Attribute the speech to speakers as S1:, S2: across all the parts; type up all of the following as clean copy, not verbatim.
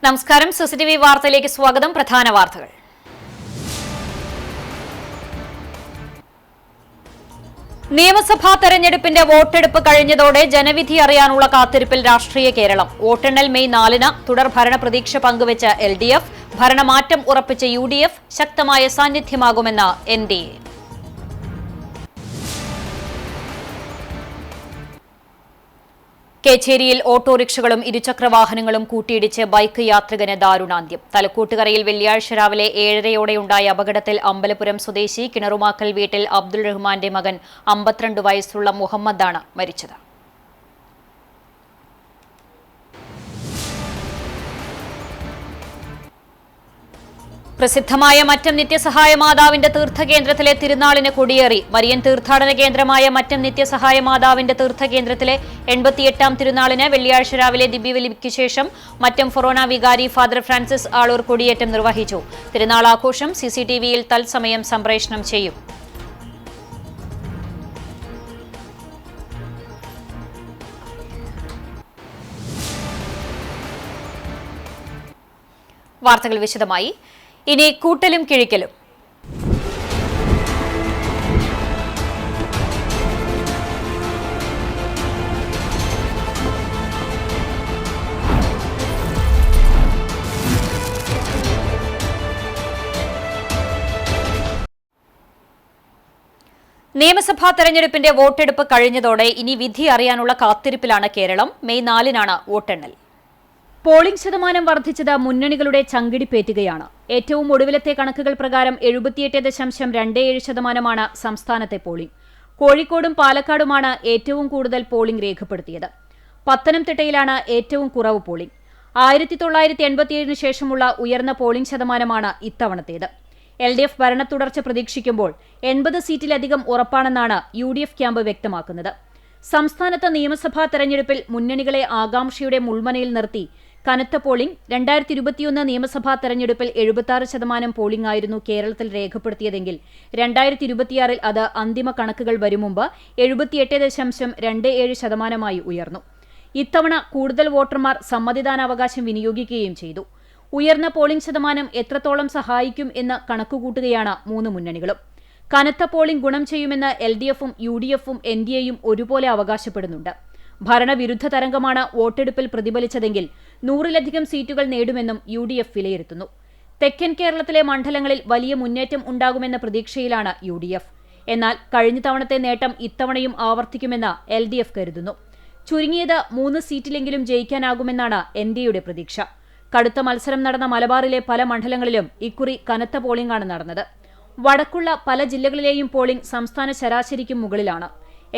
S1: നമസ്കാരം. സിസിടിവി വാർത്തയിലേക്ക് സ്വാഗതം. പ്രധാന വാർത്തകൾ. നിയമസഭാ തെരഞ്ഞെടുപ്പിന്റെ വോട്ടെടുപ്പ് കഴിഞ്ഞതോടെ ജനവിധി അറിയാനുള്ള കാത്തിരിപ്പിൽ രാഷ്ട്രീയ കേരളം. വോട്ടെണ്ണൽ മെയ് 4-ന്. തുടർ ഭരണ പ്രതീക്ഷ പങ്കുവച്ച LDF. ഭരണമാറ്റം ഉറപ്പിച്ച UDF. ശക്തമായ സാന്നിധ്യമാകുമെന്ന് NDA. കേച്ചേരിയിൽ ഓട്ടോറിക്ഷകളും ഇരുചക്രവാഹനങ്ങളും കൂട്ടിയിടിച്ച് ബൈക്ക് യാത്രികന് ദാരുണാന്ത്യം. തലക്കൂട്ടുകരയിൽ വെള്ളിയാഴ്ച രാവിലെ 7:30 അപകടത്തിൽ അമ്പലപുരം സ്വദേശി കിണറുമാക്കൽ വീട്ടിൽ അബ്ദുൾ റഹ്മാന്റെ മകൻ 52 വയസ്സുള്ള മുഹമ്മദാണ് മരിച്ചത്. പ്രസിദ്ധമായ മറ്റം നിത്യസഹായ മാതാവിന്റെ തീർത്ഥകേന്ദ്രത്തിലെ തിരുനാളിന് കൊടിയേറി. മരിയൻ തീർത്ഥാടന കേന്ദ്രമായ മറ്റം നിത്യസഹായ മാതാവിന്റെ തീർത്ഥകേന്ദ്രത്തിലെ 88ാം തിരുനാളിന് വെള്ളിയാഴ്ച രാവിലെ ദിവ്യബലിക്ക് ശേഷം മറ്റം ഫൊറോന വികാരി ഫാദർ ഫ്രാൻസിസ് ആളൂർ കൊടിയേറ്റം നിർവഹിച്ചു. തിരുനാളാഘോഷം CCTVയിൽ തത്സമയം സംപ്രേഷണം ചെയ്യും. വാർത്തകൾ വിശദമായി. ഇനി കൂട്ടലും കിഴിക്കലും. നിയമസഭാ തെരഞ്ഞെടുപ്പിന്റെ വോട്ടെടുപ്പ് കഴിഞ്ഞതോടെ ഇനി വിധി അറിയാനുള്ള കാത്തിരിപ്പിലാണ് കേരളം. മെയ് 4-നാണ് വോട്ടെണ്ണൽ. പോളിംഗ് ശതമാനം വർദ്ധിച്ചത് മുന്നണികളുടെ ചങ്കിടിപ്പേറ്റുകയാണ്. ഏറ്റവും ഒടുവിലത്തെ കണക്കുകൾ പ്രകാരം 78.27% സംസ്ഥാനത്തെ പോളിംഗ്. കോഴിക്കോടും പാലക്കാടുമാണ് ഏറ്റവും കൂടുതൽ പോളിംഗ് രേഖപ്പെടുത്തിയത്. പത്തനംതിട്ടയിലാണ് ഏറ്റവും കുറവ് പോളിംഗ്. 1987 ശേഷമുള്ള ഉയർന്ന പോളിംഗ് ശതമാനമാണ് ഇത്തവണത്തേത്. LDF ഭരണത്തുടർച്ച പ്രതീക്ഷിക്കുമ്പോൾ 80 സീറ്റിലധികം ഉറപ്പാണെന്നാണ് UDF ക്യാമ്പ് വ്യക്തമാക്കുന്നത്. സംസ്ഥാനത്ത് നിയമസഭാ തെരഞ്ഞെടുപ്പിൽ മുന്നണികളെ ആകാംക്ഷയുടെ മുൾമനയിൽ നിർത്തി കനത്ത പോളിംഗ്. 2021 നിയമസഭാ തെരഞ്ഞെടുപ്പിൽ 76% പോളിംഗ് ആയിരുന്നു കേരളത്തിൽ രേഖപ്പെടുത്തിയതെങ്കിൽ 2026 അത് അന്തിമ കണക്കുകൾ വരും മുമ്പ് 78.27% ഉയർന്നു. ഇത്തവണ കൂടുതൽ വോട്ടർമാർ സമ്മതിദാനാവകാശം വിനിയോഗിക്കുകയും ചെയ്തു. ഉയർന്ന പോളിംഗ് ശതമാനം എത്രത്തോളം സഹായിക്കും എന്ന് കണക്കുകൂട്ടുകയാണ് മൂന്ന് മുന്നണികളും. കനത്ത പോളിംഗ് ഗുണം ചെയ്യുമെന്ന് LDFും UDFും NDAയും ഒരുപോലെ അവകാശപ്പെടുന്നുണ്ട്. ഭരണവിരുദ്ധ തരംഗമാണ് വോട്ടെടുപ്പിൽ പ്രതിഫലിച്ചതെങ്കിൽ 100-ലധികം സീറ്റുകൾ നേടുമെന്നും UDF വിലയിരുത്തുന്നു. തെക്കൻ കേരളത്തിലെ മണ്ഡലങ്ങളിൽ വലിയ മുന്നേറ്റം ഉണ്ടാകുമെന്ന പ്രതീക്ഷയിലാണ് UDF. എന്നാൽ കഴിഞ്ഞ തവണത്തെ നേട്ടം ഇത്തവണയും ആവർത്തിക്കുമെന്ന് LDF കരുതുന്നു. ചുരുങ്ങിയത് 3 സീറ്റിലെങ്കിലും ജയിക്കാനാകുമെന്നാണ് NDAയുടെ പ്രതീക്ഷ. കടുത്ത മത്സരം നടന്ന മലബാറിലെ പല മണ്ഡലങ്ങളിലും ഇക്കുറി കനത്ത പോളിംഗാണ് നടന്നത്. വടക്കുള്ള പല ജില്ലകളിലെയും പോളിംഗ് സംസ്ഥാന ശരാശരിക്കും മുകളിലാണ്.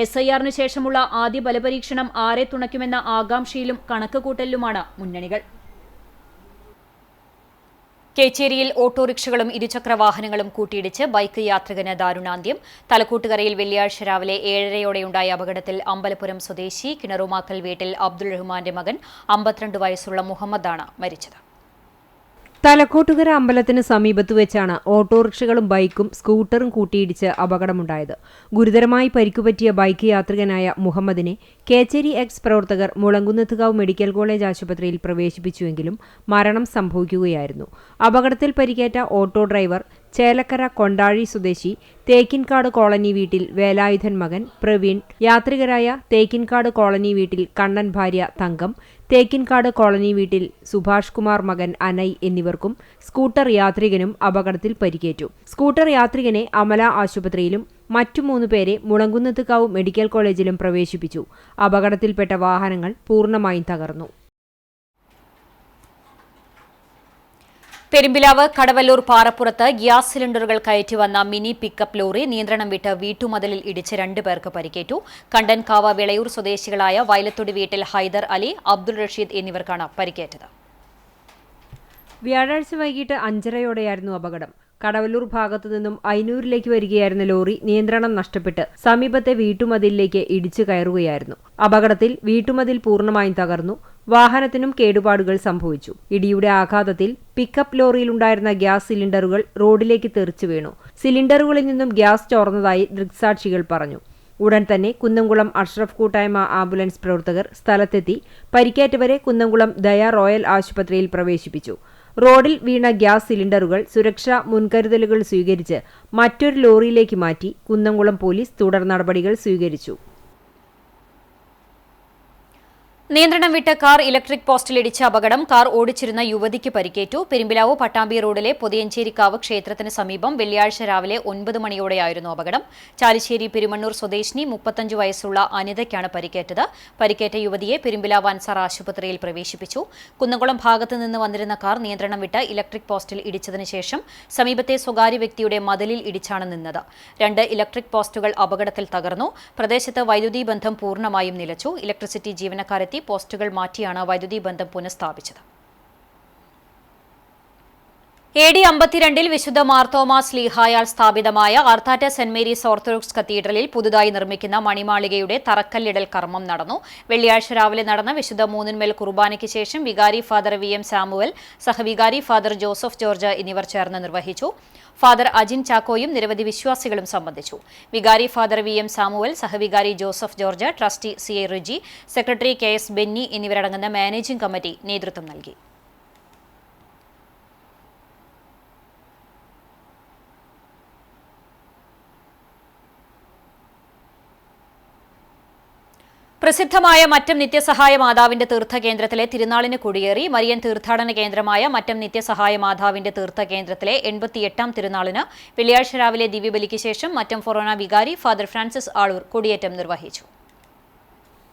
S1: SIRന് ശേഷമുള്ള ആദ്യ ബലപരീക്ഷണം ആരെ തുണയ്ക്കുമെന്ന ആകാംക്ഷയിലും കണക്കുകൂട്ടലിലുമാണ് മുന്നണികൾ. കേച്ചേരിയിൽ ഓട്ടോറിക്ഷകളും ഇരുചക്രവാഹനങ്ങളും കൂട്ടിയിടിച്ച് ബൈക്ക് യാത്രികന് ദാരുണാന്ത്യം. തലക്കൂട്ടുകരയിൽ വെള്ളിയാഴ്ച രാവിലെ 7:30 അപകടത്തിൽ അമ്പലപുരം സ്വദേശി കിണറുമാക്കൽ വീട്ടിൽ അബ്ദുൾ റഹ്മാന്റെ മകൻ 52 വയസ്സുള്ള മുഹമ്മദാണ് മരിച്ചത്.
S2: തലക്കോട്ടുകര അമ്പലത്തിന് സമീപത്ത് വെച്ചാണ് ഓട്ടോറിക്ഷകളും ബൈക്കും സ്കൂട്ടറും കൂട്ടിയിടിച്ച് അപകടമുണ്ടായത്. ഗുരുതരമായി പരിക്കുപറ്റിയ ബൈക്ക് യാത്രികനായ മുഹമ്മദിനെ കേച്ചേരി എക്സ് പ്രവർത്തകർ മുളങ്കുന്നത്തുകാവ് മെഡിക്കൽ കോളേജ് ആശുപത്രിയിൽ പ്രവേശിപ്പിച്ചുവെങ്കിലും മരണം സംഭവിക്കുകയായിരുന്നു. അപകടത്തിൽ പരിക്കേറ്റ ഓട്ടോ ഡ്രൈവർ ചേലക്കര കൊണ്ടാഴി സ്വദേശി തേക്കിൻകാട് കോളനി വീട്ടിൽ വേലായുധൻ മകൻ പ്രവീൺ, യാത്രികരായ തേക്കിൻകാട് കോളനി വീട്ടിൽ കണ്ണൻ ഭാര്യ തങ്കം, തേക്കിൻകാട് കോളനി വീട്ടിൽ സുഭാഷ് കുമാർ മകൻ അനൈ എന്നിവർക്കും സ്കൂട്ടർ യാത്രികനും അപകടത്തിൽ പരിക്കേറ്റു. സ്കൂട്ടർ യാത്രികനെ അമല ആശുപത്രിയിലും മറ്റു 3 പേരെ മുളങ്കുന്നത്തുകാവ് മെഡിക്കൽ കോളേജിലും പ്രവേശിപ്പിച്ചു. അപകടത്തിൽപ്പെട്ട വാഹനങ്ങൾ പൂർണ്ണമായും തകർന്നു.
S1: പെരുമ്പിലാവ് കടവല്ലൂർ പാറപ്പുറത്ത് ഗ്യാസ് സിലിണ്ടറുകൾ കയറ്റിവന്ന മിനി പിക്കപ്പ് ലോറി നിയന്ത്രണം വിട്ട് വീട്ടുമതിലിൽ ഇടിച്ച് 2 പേർക്ക് പരിക്കേറ്റു. കണ്ടൻകാവ് വിളയൂർ സ്വദേശികളായ വയലത്തൊടി വീട്ടിൽ ഹൈദർ അലി, അബ്ദുൾ റഷീദ് എന്നിവർക്കാണ് പരിക്കേറ്റത്.
S2: വ്യാഴാഴ്ച വൈകിട്ട് 5:30 അപകടം. കടവല്ലൂർ ഭാഗത്തു നിന്നും അയ്നൂരിലേക്ക് വരികയായിരുന്ന ലോറി നിയന്ത്രണം നഷ്ടപ്പെട്ട് സമീപത്തെ വീട്ടുമതിലിലേക്ക് ഇടിച്ചു കയറുകയായിരുന്നു. അപകടത്തിൽ വീട്ടുമതിൽ പൂർണ്ണമായും തകർന്നു. വാഹനത്തിനും കേടുപാടുകൾ സംഭവിച്ചു. ഇടിയുടെ ആഘാതത്തിൽ പിക്കപ്പ് ലോറിയിലുണ്ടായിരുന്ന ഗ്യാസ് സിലിണ്ടറുകൾ റോഡിലേക്ക് തെറിച്ചു വീണു. സിലിണ്ടറുകളിൽ നിന്നും ഗ്യാസ് ചോർന്നതായി ദൃക്സാക്ഷികൾ പറഞ്ഞു. ഉടൻ തന്നെ കുന്നംകുളം അഷ്റഫ് കൂട്ടായ്മ ആംബുലൻസ് പ്രവർത്തകർ സ്ഥലത്തെത്തി പരിക്കേറ്റവരെ കുന്നംകുളം ദയ റോയൽ ആശുപത്രിയിൽ പ്രവേശിപ്പിച്ചു. റോഡിൽ വീണ ഗ്യാസ് സിലിണ്ടറുകൾ സുരക്ഷാ മുൻകരുതലുകൾ സ്വീകരിച്ച് മറ്റൊരു ലോറിയിലേക്ക് മാറ്റി കുന്നംകുളം പോലീസ് തുടർ നടപടികൾ സ്വീകരിച്ചു.
S1: നിയന്ത്രണം വിട്ട കാർ ഇലക്ട്രിക് പോസ്റ്റിലിടിച്ച അപകടം. കാർ ഓടിച്ചിരുന്ന യുവതിക്ക് പരിക്കേറ്റു. പെരുമ്പിലാവ് പട്ടാമ്പി റോഡിലെ പൊതിയഞ്ചേരിക്കാവ് ക്ഷേത്രത്തിന് സമീപം വെള്ളിയാഴ്ച രാവിലെ 9 മണിയോടെയായിരുന്നു അപകടം. ചാലിശ്ശേരി പെരുമണ്ണൂർ സ്വദേശിനി 35 വയസ്സുള്ള അനിതയ്ക്കാണ് പരിക്കേറ്റത്. പരിക്കേറ്റ യുവതിയെ പെരുമ്പിലാവ് അൻസാർ ആശുപത്രിയിൽ പ്രവേശിപ്പിച്ചു. കുന്നംകുളം ഭാഗത്ത് നിന്ന് വന്നിരുന്ന കാർ നിയന്ത്രണം വിട്ട് ഇലക്ട്രിക് പോസ്റ്റിൽ ഇടിച്ചതിന് ശേഷം സമീപത്തെ സ്വകാര്യ വ്യക്തിയുടെ മതിലിൽ ഇടിച്ചാണ് നിന്നത്. 2 ഇലക്ട്രിക് പോസ്റ്റുകൾ അപകടത്തിൽ തകർന്നു. പ്രദേശത്ത് വൈദ്യുതി ബന്ധം പൂർണ്ണമായും നിലച്ചു. ഇലക്ട്രിസിറ്റി ജീവനക്കാരെത്തി പോസ്റ്റുകൾ മാറ്റിയാണ് വൈദ്യുതി ബന്ധം പുനഃസ്ഥാപിച്ചത്. AD 52 വിശുദ്ധ മാർത്തോമാ ശ്ലീഹായാൽ സ്ഥാപിതമായ ആർത്താറ്റ സെന്റ് മേരീസ് ഓർത്തഡോക്സ് കത്തീഡ്രലിൽ പുതുതായി നിർമ്മിക്കുന്ന മണിമാളികയുടെ തറക്കല്ലിടൽ കർമ്മം നടന്നു. വെള്ളിയാഴ്ച രാവിലെ നടന്ന വിശുദ്ധ മൂന്നിന്മേൽ കുർബാനയ്ക്ക് ശേഷം വികാരി ഫാദർ VM സാമുവൽ, സഹവികാരി ഫാദർ ജോസഫ് ജോർജ് എന്നിവർ ചേർന്ന് നിർവഹിച്ചു. ഫാദർ അജിൻ ചാക്കോയും നിരവധി വിശ്വാസികളും സംബന്ധിച്ചു. വികാരി ഫാദർ VM സാമുവൽ, സഹവികാരി Joseph George, trustee CA Riji, secretary KS Benny എന്നിവരടങ്ങുന്ന മാനേജിംഗ് കമ്മിറ്റി നേതൃത്വം നൽകി. പ്രസിദ്ധമായ മറ്റം നിത്യസഹായ മാതാവിന്റെ തീർത്ഥകേന്ദ്രത്തിലെ തിരുനാളിന് കൊടിയേറി. മരിയൻ തീർത്ഥാടന കേന്ദ്രമായ മറ്റം നിത്യസഹായ മാതാവിന്റെ തീർത്ഥകേന്ദ്രത്തിലെ 88ാം തിരുനാളിന് വെള്ളിയാഴ്ച രാവിലെ ദിവ്യബലിക്ക് ശേഷം മറ്റം ഫൊറോന വികാരി ഫാദർ ഫ്രാൻസിസ് ആളൂർ കൊടിയേറ്റം നിർവഹിച്ചു.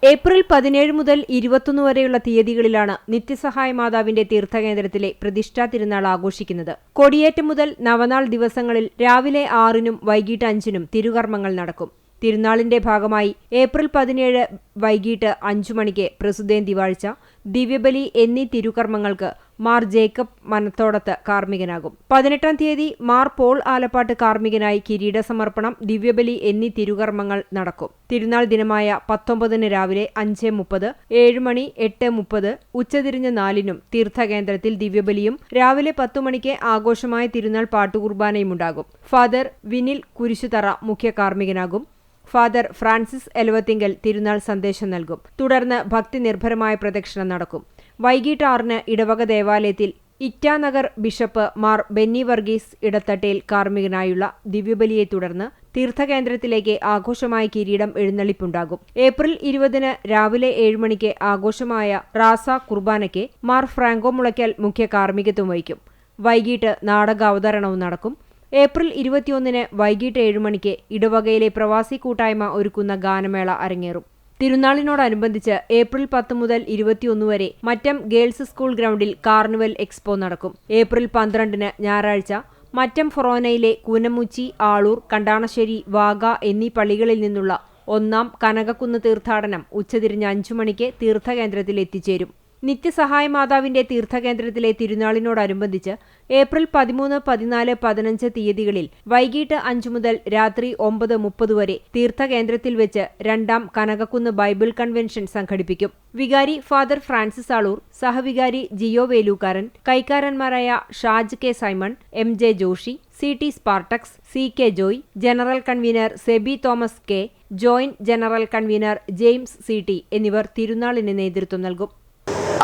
S2: ഏപ്രിൽ 17 മുതൽ 21 വരെയുള്ള തീയതികളിലാണ് നിത്യസഹായ മാതാവിന്റെ തീർത്ഥകേന്ദ്രത്തിലെ പ്രതിഷ്ഠാ തിരുനാൾ ആഘോഷിക്കുന്നത്. കൊടിയേറ്റം മുതൽ നവനാൾ ദിവസങ്ങളിൽ രാവിലെ 6-നും വൈകിട്ട് 5-നും തിരുകർമ്മങ്ങൾ നടക്കും. തിരുനാളിന്റെ ഭാഗമായി ഏപ്രിൽ 17 വൈകിട്ട് 5 മണിക്ക് പ്രസുദ്ധേൻ ദിവാഴ്ച, ദിവ്യബലി എന്നീ തിരുകർമ്മങ്ങൾക്ക് മാർ ജേക്കബ് മനത്തോടത്ത് കാർമ്മികനാകും. 18-ാം തീയതി മാർ പോൾ ആലപ്പാട്ട് കാർമ്മികനായി കിരീട സമർപ്പണം, ദിവ്യബലി എന്നീ തിരുകർമ്മങ്ങൾ നടക്കും. തിരുനാൾ ദിനമായ 19-ന് രാവിലെ 5:30, 7 മണി, 8:30, ഉച്ചതിരിഞ്ഞ് 4-നും തീർത്ഥകേന്ദ്രത്തിൽ ദിവ്യബലിയും രാവിലെ 10 മണിക്ക് ആഘോഷമായ തിരുനാൾ പാട്ടുകുർബാനയുമുണ്ടാകും. ഫാദർ വിനിൽ കുരിശുതറ മുഖ്യ കാർമ്മികനാകും. ഫാദർ ഫ്രാൻസിസ് എലവത്തിങ്കൽ തിരുനാൾ സന്ദേശം നൽകും. തുടർന്ന് ഭക്തി നിർഭരമായ പ്രദക്ഷിണം നടക്കും. വൈകിട്ട് 6-ന് ഇടവക ദേവാലയത്തിൽ ഇറ്റാനഗർ ബിഷപ്പ് മാർ ബെന്നി വർഗീസ് ഇടത്തട്ടേൽ കാർമ്മികനായുള്ള ദിവ്യബലിയെ തുടർന്ന് തീർത്ഥകേന്ദ്രത്തിലേക്ക് ആഘോഷമായ കിരീടം എഴുന്നള്ളിപ്പുണ്ടാകും. ഏപ്രിൽ 20-ന് രാവിലെ 7 മണിക്ക് ആഘോഷമായ റാസ കുർബാനയ്ക്ക് മാർ ഫ്രാങ്കോ മുളയ്ക്കൽ മുഖ്യ കാർമ്മികത്വം വഹിക്കും. വൈകിട്ട് നാടക അവതരണവും നടക്കും. ഏപ്രിൽ 21-ന് വൈകിട്ട് 7 മണിക്ക് ഇടവകയിലെ പ്രവാസി കൂട്ടായ്മ ഒരുക്കുന്ന ഗാനമേള അരങ്ങേറും. തിരുനാളിനോടനുബന്ധിച്ച് ഏപ്രിൽ 10 മുതൽ 21 വരെ മറ്റം ഗേൾസ് സ്കൂൾ ഗ്രൗണ്ടിൽ കാർണിവൽ എക്സ്പോ നടക്കും. ഏപ്രിൽ 12-ന് ഞായറാഴ്ച മറ്റം ഫൊറോനയിലെ കൂനമുച്ചി, ആളൂർ, കണ്ടാണശ്ശേരി, വാഗ എന്നീ പള്ളികളിൽ നിന്നുള്ള 1-ാം കനകക്കുന്ന് തീർത്ഥാടനം ഉച്ചതിരിഞ്ഞ് 5 മണിക്ക് തീർത്ഥകേന്ദ്രത്തിൽ എത്തിച്ചേരും. നിത്യസഹായ മാതാവിന്റെ തീർത്ഥകേന്ദ്രത്തിലെ തിരുനാളിനോടനുബന്ധിച്ച് ഏപ്രിൽ 13, 14, 15 തീയതികളിൽ വൈകിട്ട് 5 മുതൽ രാത്രി 9:30 വരെ തീർത്ഥകേന്ദ്രത്തിൽ വെച്ച് 2-ാം കനകക്കുന്ന് ബൈബിൾ കൺവെൻഷൻ സംഘടിപ്പിക്കും. വികാരി ഫാദർ ഫ്രാൻസിസ് ആളൂർ, സഹവികാരി ജിയോ വേലൂക്കാരൻ, കൈക്കാരന്മാരായ Shaj K Simon, MJ Joshy, CT Spartacus, CK Joy, general convener Seby Thomas K, joint general convener James CT എന്നിവർ തിരുനാളിന് നേതൃത്വം നൽകും.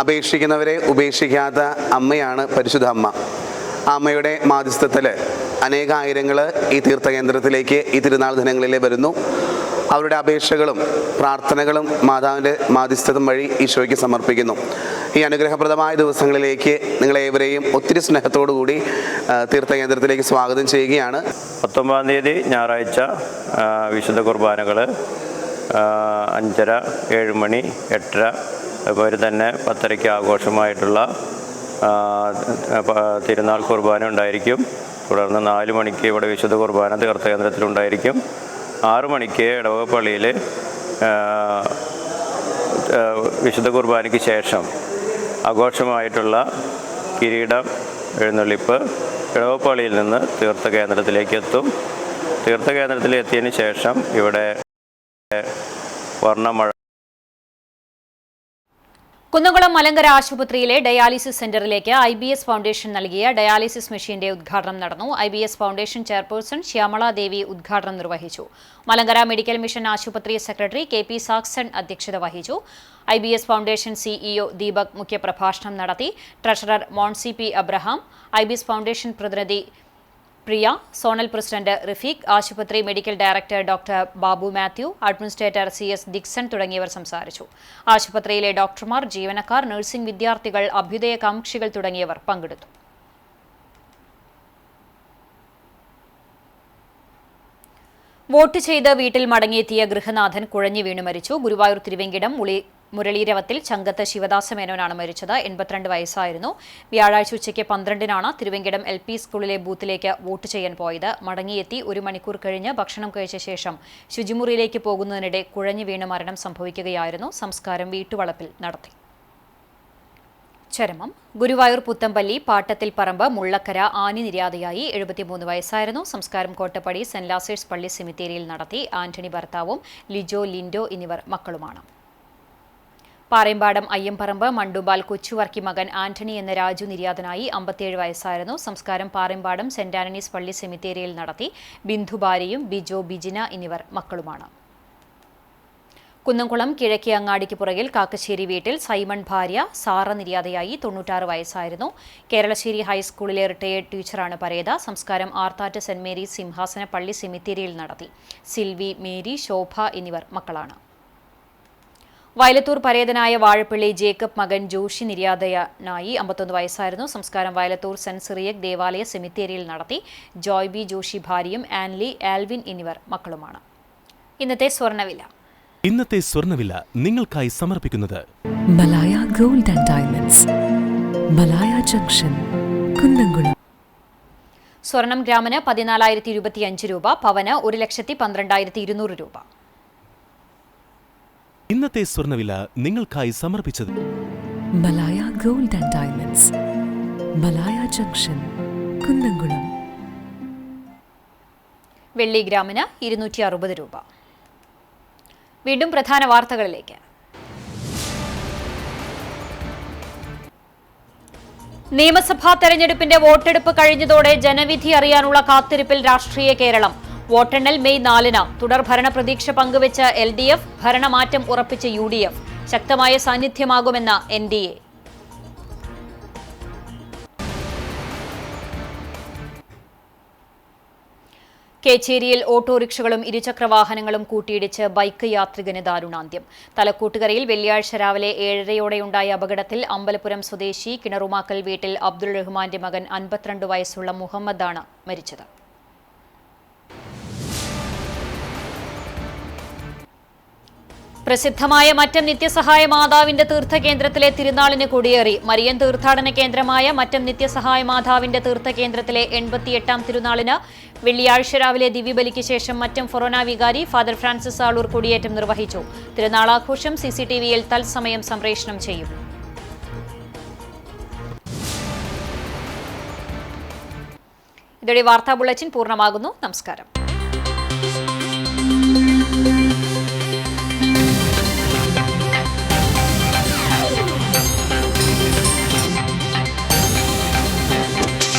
S3: അപേക്ഷിക്കുന്നവരെ ഉപേക്ഷിക്കാത്ത അമ്മയാണ് പരിശുദ്ധ അമ്മ. ആ അമ്മയുടെ മാധ്യസ്ഥത്തിൽ അനേകായിരങ്ങൾ ഈ തീർത്ഥകേന്ദ്രത്തിലേക്ക് ഈ തിരുനാൾ ദിനങ്ങളിലെ വരുന്നു. അവരുടെ അപേക്ഷകളും പ്രാർത്ഥനകളും മാതാവിൻ്റെ മാധ്യസ്ഥതം വഴി ഈശോയ്ക്ക് സമർപ്പിക്കുന്നു. ഈ അനുഗ്രഹപ്രദമായ ദിവസങ്ങളിലേക്ക് നിങ്ങളേവരെയും ഒത്തിരി സ്നേഹത്തോടുകൂടി തീർത്ഥകേന്ദ്രത്തിലേക്ക് സ്വാഗതം ചെയ്യുകയാണ്.
S4: 19-ാം തീയതി ഞായറാഴ്ച വിശുദ്ധ കുർബാനകൾ 5:30, 7 മണി, 8:30, അതുപോലെ തന്നെ 10:30 ആഘോഷമായിട്ടുള്ള തിരുനാൾ കുർബാന ഉണ്ടായിരിക്കും. തുടർന്ന് 4 മണിക്ക് ഇവിടെ വിശുദ്ധ കുർബാന തീർത്ഥകേന്ദ്രത്തിലുണ്ടായിരിക്കും. 6 മണിക്ക് ഇടവക പള്ളിയിൽ വിശുദ്ധ കുർബാനയ്ക്ക് ശേഷം ആഘോഷമായിട്ടുള്ള കിരീടം എഴുന്നള്ളിപ്പ് ഇടവക പള്ളിയിൽ നിന്ന് തീർത്ഥകേന്ദ്രത്തിലേക്ക് എത്തും. തീർത്ഥകേന്ദ്രത്തിലെത്തിയതിന് ശേഷം ഇവിടെ വർണ്ണമഴ.
S1: കുന്നംകുളം മലങ്കര ആശുപത്രിയിലെ ഡയാലിസിസ് സെന്ററിലേക്ക് IBS ഫൗണ്ടേഷൻ നൽകിയ ഡയാലിസിസ് മെഷീന്റെ ഉദ്ഘാടനം നടന്നു. IBS ഫൗണ്ടേഷൻ ചെയർപേഴ്സൺ ശ്യാമള ദേവി ഉദ്ഘാടനം നിർവഹിച്ചു. മലങ്കര മെഡിക്കൽ മിഷൻ ആശുപത്രി സെക്രട്ടറി KP സാക്സൺ അധ്യക്ഷത വഹിച്ചു. IBS ഫൗണ്ടേഷൻ CEO ദീപക് മുഖ്യപ്രഭാഷണം നടത്തി. Treasurer Moncy P. Abraham, IBS foundation പ്രതിനിധി പ്രിയ, സോണൽ പ്രസിഡന്റ് റഫീഖ്, ആശുപത്രി medical director doctor Babu Mathew, administrator CS Dixon തുടങ്ങിയവർ സംസാരിച്ചു. ആശുപത്രിയിലെ ഡോക്ടർമാർ, ജീവനക്കാർ, നഴ്സിംഗ് വിദ്യാർത്ഥികൾ, അഭ്യുദയകാംക്ഷികൾ തുടങ്ങിയവർ പങ്കെടുത്തു. വോട്ട് ചെയ്ത് വീട്ടിൽ മടങ്ങിയെത്തിയ ഗൃഹനാഥൻ കുഴഞ്ഞു വീണ് മരിച്ചു. ഗുരുവായൂർ തിരുവെങ്കിടം മുരളീരവത്തിൽ ചങ്കത്ത് ശിവദാസ മേനോനാണ് മരിച്ചത്. 82 വയസ്സായിരുന്നു. വ്യാഴാഴ്ച ഉച്ചയ്ക്ക് 12-നാണ് തിരുവെങ്കിടം LP സ്കൂളിലെ ബൂത്തിലേക്ക് വോട്ട് ചെയ്യാൻ പോയത്. മടങ്ങിയെത്തി 1 മണിക്കൂർ കഴിഞ്ഞ് ഭക്ഷണം കഴിച്ച ശേഷം ശുചിമുറിയിലേക്ക് പോകുന്നതിനിടെ കുഴഞ്ഞു വീണ് മരണം സംഭവിക്കുകയായിരുന്നു. സംസ്കാരം വീട്ടുവളപ്പിൽ നടത്തി. ചരമം. ഗുരുവായൂർ പുത്തമ്പള്ളി പാട്ടത്തിൽ പറമ്പ് മുള്ളക്കര ആനി നിര്യാതയായി. 73 വയസ്സായിരുന്നു. സംസ്കാരം കോട്ടപ്പടി സെന്റ് ലാസേഴ്സ് പള്ളി സെമിത്തേരിയിൽ നടത്തി. ആന്റണി ഭർത്താവും ലിജോ, ലിൻഡോ എന്നിവർ മക്കളുമാണ്. പാറേമ്പാടം അയ്യംപറമ്പ് മണ്ടുബാൽ കൊച്ചുവർക്കി മകൻ ആന്റണി എന്ന രാജു നിര്യാതനായി. 57 വയസ്സായിരുന്നു. സംസ്കാരം പാറേമ്പാടം സെന്റ് ആന്റണീസ് പള്ളി സെമിത്തേരിയിൽ നടത്തി. ബിന്ദു ഭാര്യയും ബിജോ, ബിജിന എന്നിവർ മക്കളുമാണ്. കുന്നംകുളം കിഴക്കേ അങ്ങാടിക്ക് പുറകിൽ കാക്കശ്ശേരി വീട്ടിൽ സൈമൺ ഭാര്യ സാറ നിര്യാതയായി. 96 വയസ്സായിരുന്നു. കേരളശ്ശേരി ഹൈസ്കൂളിലെ റിട്ടയേർഡ് ടീച്ചറാണ് പരേത. സംസ്കാരം ആർത്താറ്റ് സെന്റ് മേരീസ് സിംഹാസന പള്ളി സെമിത്തേരിയിൽ നടത്തി. സിൽവി, മേരി, ശോഭ എന്നിവർ മക്കളാണ്. വയലത്തൂർ പരേതനായ വാഴപ്പള്ളി ജേക്കബ് മകൻ ജോഷി നിര്യാതനായി. 51 വയസ്സായിരുന്നു. സംസ്കാരം വയലത്തൂർ സെന്റ് സിറിയക് ദേവാലയ സെമിത്തേരിയിൽ നടത്തി. ജോയ് ബി ജോഷി ഭാര്യയും ആൻലി, ആൽവിൻ എന്നിവർ മക്കളുമാണ്. ഇന്നത്തെ സ്വർണ്ണവില
S5: നിങ്ങൾക്കായി സമർപ്പിക്കുന്നത്
S6: Malaya gold and diamonds, Malaya junction, Kunnamkulam.
S1: സ്വർണം ഗ്രാമിന് 14,025 രൂപ, പവന് 1,12,200 രൂപ.
S5: ഇന്നത്തെ സ്വർണ്ണവില നിങ്ങൾക്കായി സമർപ്പിച്ചത്
S6: Malaya gold and diamonds, Malaya junction, Kunnamkulam.
S1: വെള്ളി ഗ്രാമിന് 260 രൂപ. വീണ്ടും പ്രധാന വാർത്തകളിലേക്ക്. നിയമസഭാ തെരഞ്ഞെടുപ്പിന്റെ വോട്ടെടുപ്പ് കഴിഞ്ഞതോടെ ജനവിധി അറിയാനുള്ള കാത്തിരിപ്പിൽ രാഷ്ട്രീയ കേരളം. വോട്ടെണ്ണൽ മെയ് 4-ന്. തുടർ ഭരണ പ്രതീക്ഷ പങ്കുവെച്ച LDF, ഭരണമാറ്റം ഉറപ്പിച്ച UDF. ശക്തമായ സാന്നിധ്യമാകുമെന്ന NDA. കേച്ചേരിയിൽ ഓട്ടോറിക്ഷകളും ഇരുചക്രവാഹനങ്ങളും കൂട്ടിയിടിച്ച് ബൈക്ക് യാത്രികന് ദാരുണാന്ത്യം. തലക്കൂട്ടുകരയിൽ വെള്ളിയാഴ്ച രാവിലെ 7:30യോടെയുണ്ടായ അപകടത്തിൽ അമ്പലപുരം സ്വദേശി കിണറുമാക്കൽ വീട്ടിൽ അബ്ദുൾ റഹ്മാന്റെ മകൻ 52 വയസ്സുള്ള മുഹമ്മദാണ് മരിച്ചത്. പ്രസിദ്ധമായ മറ്റം നിത്യസഹായ മാതാവിന്റെ തീർത്ഥകേന്ദ്രത്തിലെ തിരുനാളിന് കൊടിയേറി. മരിയൻ തീർത്ഥാടന കേന്ദ്രമായ മറ്റം നിത്യസഹായ മാതാവിന്റെ തീർത്ഥകേന്ദ്രത്തിലെ 88ാം തിരുനാളിന് വെള്ളിയാഴ്ച രാവിലെ ദിവ്യബലിക്ക് ശേഷം മറ്റം ഫൊറോന വികാരി ഫാദർ ഫ്രാൻസിസ് ആളൂർ കൊടിയേറ്റം നിർവഹിച്ചു. തിരുനാളാഘോഷം CCTVയിൽ തത്സമയം സംപ്രേഷണം ചെയ്യും. ഇതോടെ വാർത്താ ബുള്ളറ്റിൻ പൂർണ്ണമാകുന്നു. നമസ്കാരം.